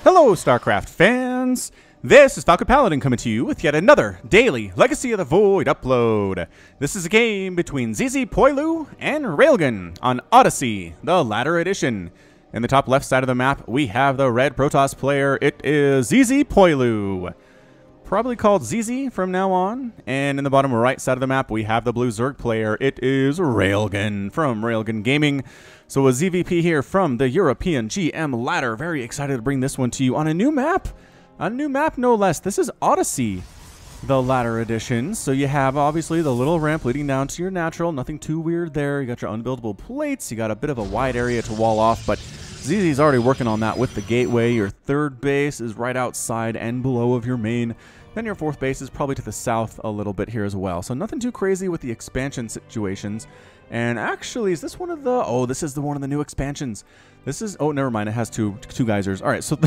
Hello, StarCraft fans! This is Falcon Paladin coming to you with yet another daily Legacy of the Void upload. This is a game between ZiziPoilu and Railgan on Odyssey, the latter edition. In the top left side of the map, we have the red Protoss player. It is ZiziPoilu, probably called Zizi from now on. And in the bottom right side of the map, we have the blue Zerg player. It is Railgan from Railgan Gaming. So a ZVP here from the European GM ladder. Very excited to bring this one to you on a new map. A new map, no less. This is Odyssey, the ladder edition. So you have, obviously, the little ramp leading down to your natural. Nothing too weird there. You got your unbuildable plates. You got a bit of a wide area to wall off, but ZZ's already working on that with the gateway. Your third base is right outside and below of your main. Then your fourth base is probably to the south a little bit here as well. So nothing too crazy with the expansion situations. And actually, is this one of the... Oh, this is the one of the new expansions. This is... Oh, never mind. It has two geysers. All right, so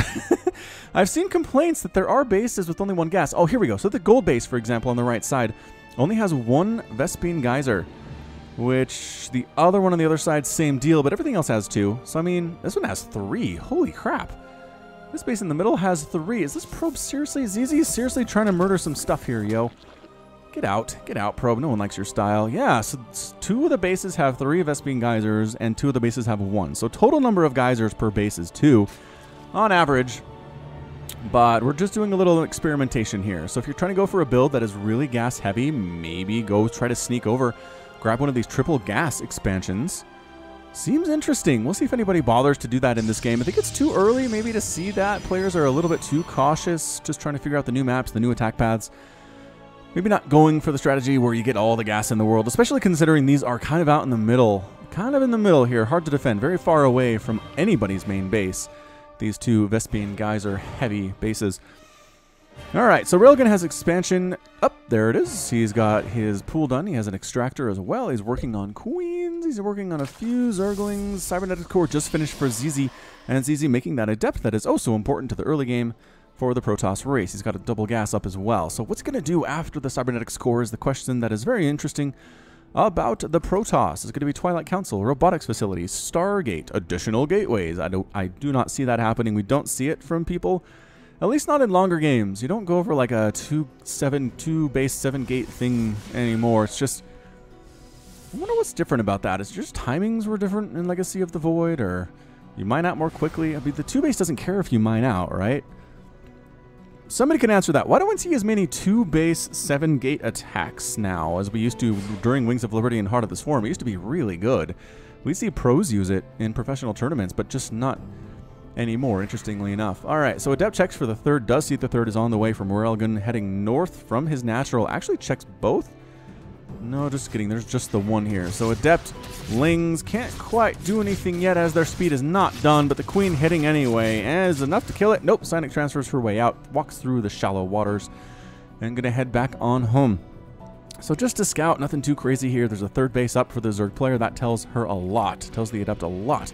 I've seen complaints that there are bases with only one gas. Oh, here we go. So the gold base, for example, on the right side, only has one Vespene geyser, which the other one on the other side, same deal, but everything else has two. So, I mean, this one has three. Holy crap. This base in the middle has three. Is this probe seriously? ZZ seriously trying to murder some stuff here, yo. Get out, probe. No one likes your style. Yeah, so two of the bases have three Vespene geysers, and two of the bases have one. So total number of geysers per base is two, on average. But we're just doing a little experimentation here. So if you're trying to go for a build that is really gas heavy, maybe go try to sneak over, grab one of these triple gas expansions. Seems interesting. We'll see if anybody bothers to do that in this game. I think it's too early maybe to see that. Players are a little bit too cautious, just trying to figure out the new maps, the new attack paths. Maybe not going for the strategy where you get all the gas in the world, especially considering these are kind of out in the middle. Kind of in the middle here. Hard to defend. Very far away from anybody's main base. These two Vespene geyser heavy bases. Alright, so Railgun has expansion. Up there it is. He's got his pool done. He has an extractor as well. He's working on queens. He's working on a few Zerglings. Cybernetic core just finished for ZZ. And ZZ making that adept that is oh so important to the early game for the Protoss race. He's got a double gas up as well. So what's he going to do after the Cybernetics core is the question that is very interesting about the Protoss. Is it going to be Twilight Council, robotics facilities, Stargate, additional gateways? I do not see that happening. We don't see it from people, at least not in longer games. You don't go over like a 2 base 7 gate thing anymore. It's just, I wonder what's different about that. Is it just timings were different in Legacy of the Void, or you mine out more quickly? I mean, the 2 base doesn't care if you mine out, right? Somebody can answer that. Why don't we see as many 2 base 7 gate attacks now as we used to during Wings of Liberty and Heart of the Swarm? It used to be really good. We see pros use it in professional tournaments, but just not anymore, interestingly enough. Alright, so Adept checks for the third. Does see the third is on the way from Railgun, heading north from his natural. Actually checks both? No, just kidding. There's just the one here. So Adept Lings can't quite do anything yet as their speed is not done, but the Queen hitting anyway is enough to kill it. Nope, Cynic transfers her way out, walks through the shallow waters, and gonna head back on home. So just to scout, nothing too crazy here. There's a third base up for the Zerg player. That tells her a lot. Tells the Adept a lot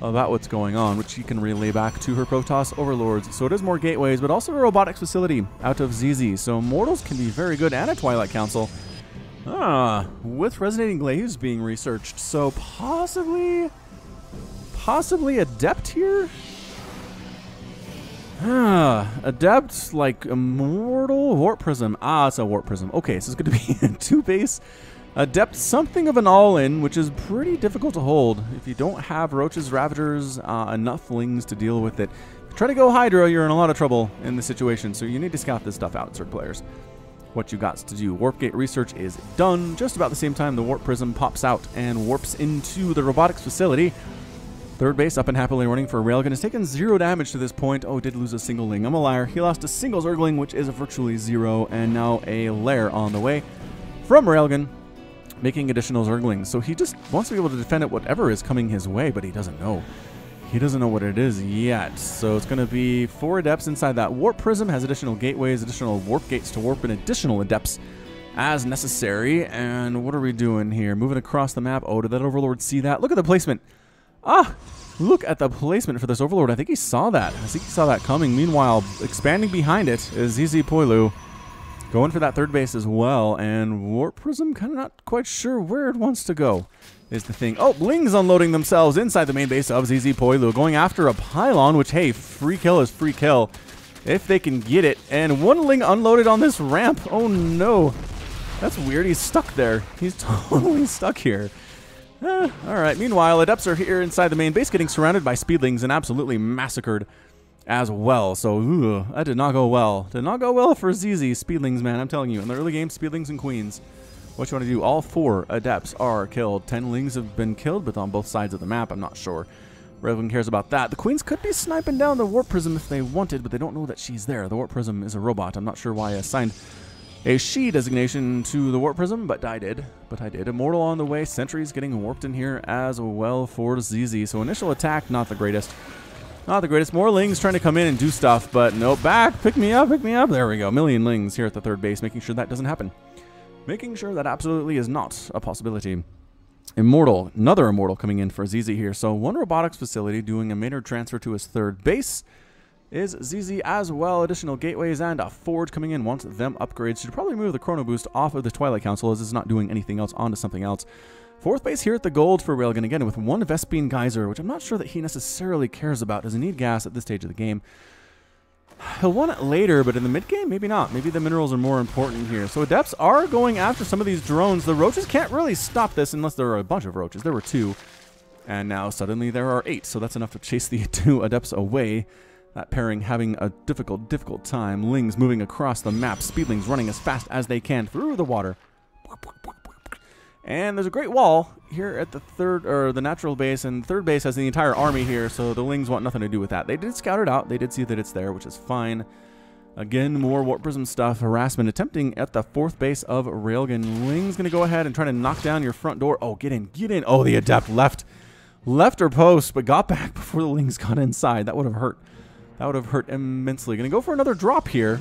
about what's going on, which she can relay back to her Protoss overlords. So it is more gateways, but also a robotics facility out of ZZ. So Mortals can be very good, and a Twilight Council. With Resonating Glaives being researched, so possibly Adept here? Adept, like Immortal Warp Prism. It's a Warp Prism. Okay, so it's going to be a 2 base Adept, something of an all-in, which is pretty difficult to hold if you don't have Roaches, Ravagers, enough Lings to deal with it. If you try to go Hydra, you're in a lot of trouble in this situation, so you need to scout this stuff out, Zerg players. What you got to do. Warp Gate research is done. Just about the same time the Warp Prism pops out and warps into the robotics facility. Third base up and happily running for Railgun. Has taken 0 damage to this point. Oh, did lose a single Ling. I'm a liar. He lost a single Zergling, which is virtually 0, and now a lair on the way from Railgun, making additional Zerglings. So he just wants to be able to defend it whatever is coming his way, but he doesn't know. He doesn't know what it is yet. So it's going to be 4 Adepts inside that Warp Prism. Has additional gateways, additional warp gates to warp, and additional Adepts as necessary. And what are we doing here? Moving across the map. Oh, did that Overlord see that? Look at the placement. Look at the placement for this Overlord. I think he saw that. I think he saw that coming. Meanwhile, expanding behind it is ZiziPoilu. Going for that third base as well, and Warp Prism kind of not quite sure where it wants to go is the thing. Oh, Lings unloading themselves inside the main base of ZiziPoilu, going after a pylon, which, hey, free kill is free kill if they can get it. And one Ling unloaded on this ramp. Oh, no. That's weird. He's stuck there. He's totally stuck here. All right. Meanwhile, Adepts are here inside the main base, getting surrounded by Speedlings and absolutely massacred as well. So, that did not go well. Did not go well for ZZ. Speedlings, man. I'm telling you. In the early game, Speedlings and Queens. What you want to do? All 4 Adepts are killed. 10 Lings have been killed, but on both sides of the map. I'm not sure. Railgan cares about that. The Queens could be sniping down the Warp Prism if they wanted, but they don't know that she's there. The Warp Prism is a robot. I'm not sure why I assigned a she designation to the Warp Prism, but I did. Immortal on the way. Sentry's getting warped in here as well for ZZ. So initial attack, not the greatest. Not the greatest. More Lings trying to come in and do stuff, but no, back. Pick me up, pick me up. There we go. A million Lings here at the third base, making sure that doesn't happen. Making sure that absolutely is not a possibility. Immortal, another Immortal coming in for ZZ here. So one robotics facility doing a Maynard transfer to his third base is ZZ as well. Additional gateways and a forge coming in. Wants them upgrades. Should probably move the Chrono Boost off of the Twilight Council as it's not doing anything else onto something else. Fourth base here at the gold for Railgun again with one Vespine Geyser, which I'm not sure that he necessarily cares about. Does he need gas at this stage of the game? He'll want it later, but in the mid-game, maybe not. Maybe the minerals are more important here. So Adepts are going after some of these drones. The roaches can't really stop this unless there are a bunch of roaches. There were 2, and now suddenly there are 8. So that's enough to chase the 2 Adepts away. That pairing having a difficult time. Lings moving across the map. Speedlings running as fast as they can through the water. And there's a great wall here at the the natural base, and third base has the entire army here, so the Lings want nothing to do with that. They did scout it out. They did see that it's there, which is fine. Again, more Warp Prism stuff. Harassment attempting at the fourth base of Railgun. Ling's going to go ahead and try to knock down your front door. Oh, get in, get in. Oh, the Adept left her post, but got back before the Lings got inside. That would have hurt. That would have hurt immensely. Going to go for another drop here.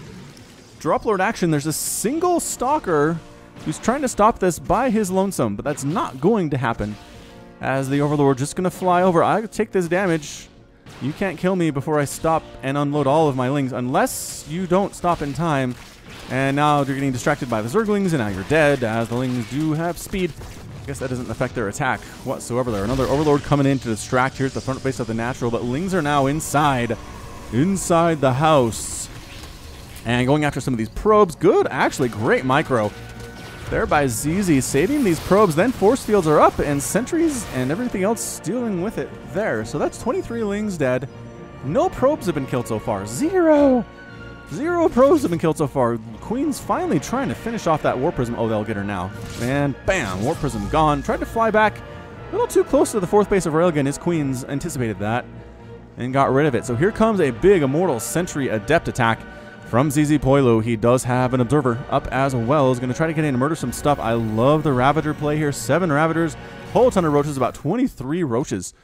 Drop Lord action. There's a single Stalker who's trying to stop this by his lonesome, but that's not going to happen, as the Overlord just going to fly over. I take this damage. You can't kill me before I stop and unload all of my Lings, unless you don't stop in time. And now you're getting distracted by the Zerglings, and now you're dead, as the Lings do have speed. I guess that doesn't affect their attack whatsoever there. Another Overlord coming in to distract here at the front base of the natural, but Lings are now inside the house. And going after some of these probes. Good, actually, great micro there by ZZ, saving these probes. Then force fields are up, and sentries and everything else dealing with it there. So that's 23 Lings dead. No probes have been killed so far. Zero probes have been killed so far. Queen's finally trying to finish off that Warp Prism. Oh, they'll get her now. And bam, Warp Prism gone. Tried to fly back a little too close to the fourth base of Railgun. His Queens anticipated that and got rid of it. So here comes a big Immortal Sentry Adept attack from ZiziPoilu. He does have an Observer up as well. He's going to try to get in and murder some stuff. I love the Ravager play here. 7 Ravagers, whole ton of Roaches, about 23 Roaches.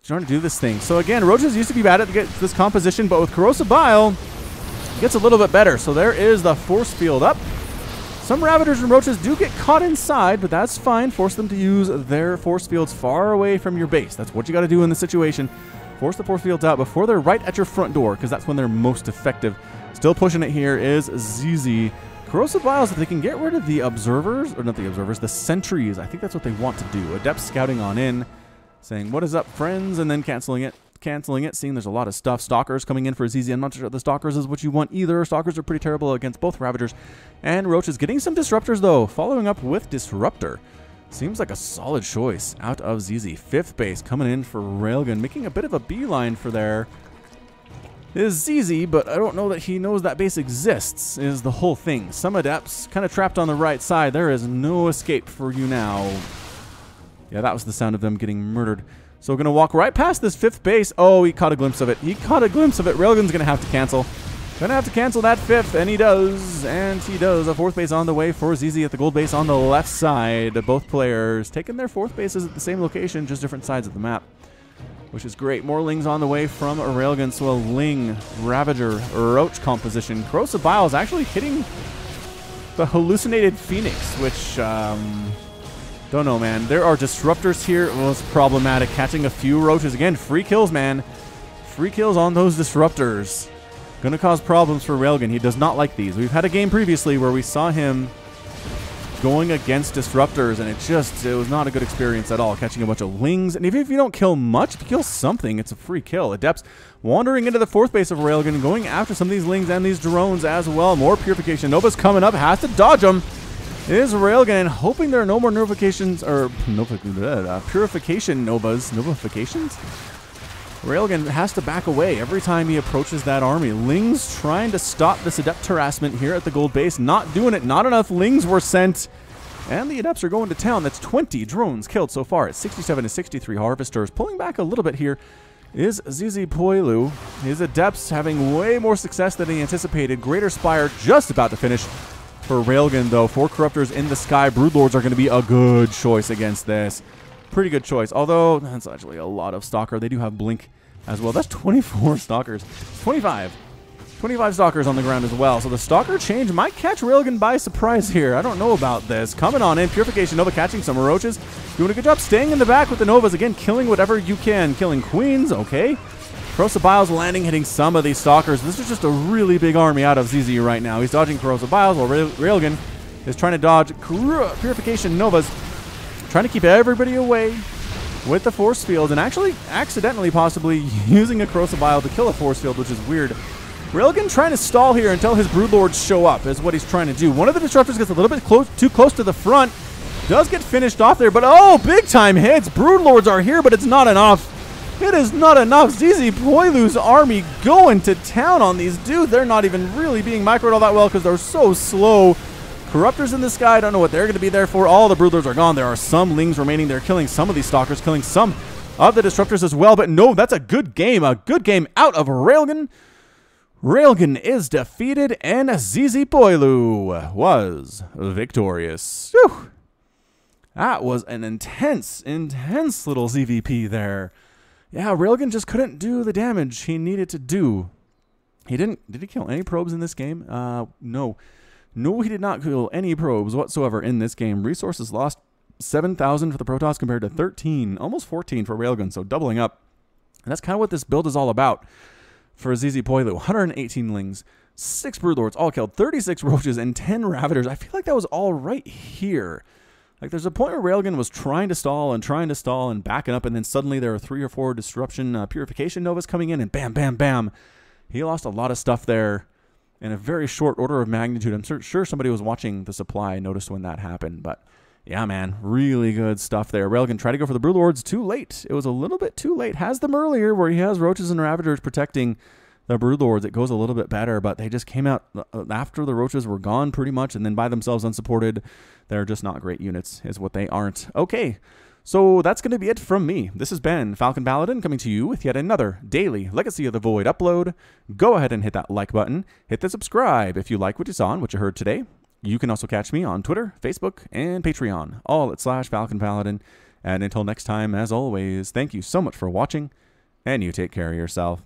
Trying to do this thing. So again, Roaches used to be bad at this composition, but with Corrosive Bile, it gets a little bit better. So there is the force field up. Some Ravagers and Roaches do get caught inside, but that's fine. Force them to use their force fields far away from your base. That's what you got to do in this situation. Force the force fields out before they're right at your front door, because that's when they're most effective. Still pushing it here is ZZ. Corrosive Vials, if they can get rid of the Observers, or not the Observers, the Sentries, I think that's what they want to do. Adept scouting on in, saying, what is up, friends? And then canceling it, seeing there's a lot of stuff. Stalkers coming in for ZZ. I'm not sure the Stalkers is what you want either. Stalkers are pretty terrible against both Ravagers and Roaches. Getting some Disruptors, though. Following up with Disruptor. Seems like a solid choice out of ZZ. Fifth base coming in for Railgun, making a bit of a beeline for there is ZZ, but I don't know that he knows that base exists, is the whole thing. Some Adepts kind of trapped on the right side. There is no escape for you now. Yeah, that was the sound of them getting murdered. So we're going to walk right past this fifth base. Oh, he caught a glimpse of it. Railgun's going to have to cancel. That fifth, and he does. And he does. A fourth base on the way for ZZ at the gold base on the left side. Both players taking their fourth bases at the same location, just different sides of the map, which is great. More Lings on the way from a Railgun, so a Ling, Ravager, Roach composition. Corrosive Bile is actually hitting the Hallucinated Phoenix, which, don't know, man. There are Disruptors here. Oh, it's problematic. Catching a few Roaches. Again, free kills, man. Free kills on those Disruptors. Gonna cause problems for Railgan. He does not like these. We've had a game previously where we saw him going against disruptors, and it was not a good experience at all, catching a bunch of lings. And even if you don't kill much, if you kill something, it's a free kill. Adepts wandering into the fourth base of Railgan, going after some of these lings and these drones as well. More Purification Novas coming up, has to dodge them. Is Railgan, and hoping there are no more notifications, or Purification Novas. Notifications? Railgan has to back away every time he approaches that army. Lings trying to stop this Adept harassment here at the gold base. Not doing it. Not enough Lings were sent. And the Adepts are going to town. That's 20 drones killed so far at 67 to 63 Harvesters. Pulling back a little bit here is ZiziPoilu. His Adepts having way more success than he anticipated. Greater Spire just about to finish for Railgan, though. 4 Corruptors in the sky. Broodlords are going to be a good choice against this. Pretty good choice, although that's actually a lot of Stalker. They do have Blink as well. That's 24 Stalkers. 25 Stalkers on the ground as well. So the Stalker change might catch Railgan by surprise here. I don't know about this. Coming on in, Purification Nova catching some Roaches. Doing a good job staying in the back with the Novas. Again, killing whatever you can. Killing Queens, okay. Corrosive Biles landing, hitting some of these Stalkers. This is just a really big army out of ZZ right now. He's dodging Corrosive Biles while Railgan is trying to dodge Purification Novas. Trying to keep everybody away with the force field, and actually accidentally possibly using a Corrosive Bile to kill a force field, which is weird. Railgan trying to stall here until his Broodlords show up is what he's trying to do. One of the Disruptors gets a little bit too close to the front. Does get finished off there, but oh, big time hits. Broodlords are here, but it's not enough. It is not enough. ZiziPoilu's army going to town on these dudes. They're not even really being microed all that well because they're so slow. Corruptors in the sky, I don't know what they're going to be there for. All the Broodlords are gone. There are some Lings remaining. They're killing some of these Stalkers, killing some of the Disruptors as well. But no, that's a good game. A good game out of Railgan. Railgan is defeated, and ZiziPoilu was victorious. Whew. That was an intense little ZVP there. Yeah, Railgan just couldn't do the damage he needed to do. He didn't. Did he kill any probes in this game? No. No, he did not kill any probes whatsoever in this game. Resources lost 7,000 for the Protoss compared to 13, almost 14 for Railgun, so doubling up. And that's kind of what this build is all about for ZiziPoilu. 118 Lings, 6 Broodlords, all killed, 36 Roaches, and 10 Ravagers. I feel like that was all right here. Like, there's a point where Railgun was trying to stall and backing up, and then suddenly there were 3 or 4 Disruption Purification Novas coming in, and bam, bam, bam. He lost a lot of stuff there in a very short order of magnitude. I'm sure somebody was watching the supply and noticed when that happened. But yeah, man, really good stuff there. Railgan tried to go for the Broodlords too late. It was a little bit too late. Has them earlier where he has Roaches and Ravagers protecting the Broodlords. It goes a little bit better, but they just came out after the Roaches were gone pretty much, and then by themselves unsupported. They're just not great units is what they aren't. Okay. So that's going to be it from me. This has been Falcon Paladin coming to you with yet another daily Legacy of the Void upload. Go ahead and hit that like button. Hit the subscribe if you like what you saw and what you heard today. You can also catch me on Twitter, Facebook, and Patreon, all at /Falcon Paladin. And until next time, as always, thank you so much for watching, and you take care of yourself.